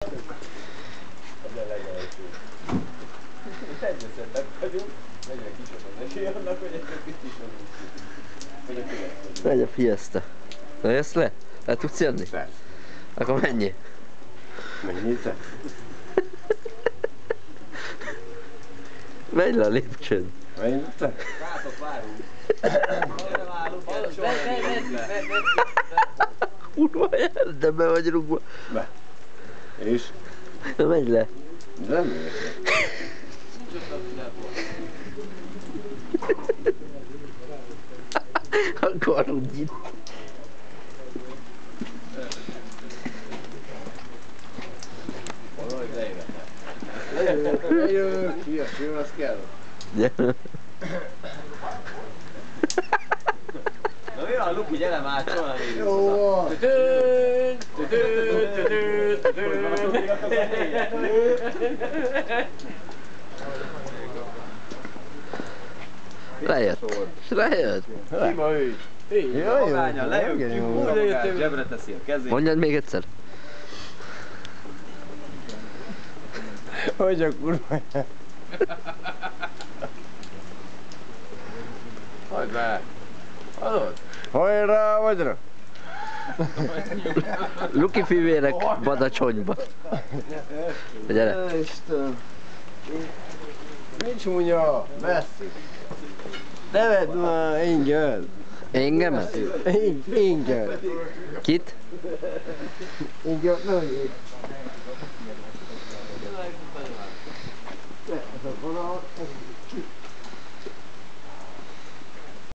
Ez a legelső. Egyre szebbek vagyunk, egyre kisebb az esély annak, hogy egyre kicsit vagyunk. Megy a Fiesta. Na jössz le? Le tudsz jönni? Persze. Akkor menjél. Menjél te? Menj le a lépcsőn. Menjél te? Rátok várunk. Gyere várunk, gyere sorra. Kurva jel, de be vagy rúgva. Be. És? Na menj le. De nem értek. Akkor aludj itt. Valahogy lejöttek. Lejövök, jó, az kell. Gyere. Na mi van, Luki, gyere már, soha nem érünk Jó van. Lejött. Lejött. Sima ő. Magányan, lejövünk, úgy zsebre teszi a kezét. Mondjad még egyszer. Hogy a kurva. Hagyd be. Hallod? Hajrá, vagyra! Luki fivérek Badacsonyba. Gyere. Isten! Mi csúnya? Messzi! Neved már, Ingel! Engemet? Ingel! Kit? Ingel, nőjék! Ez a vonal,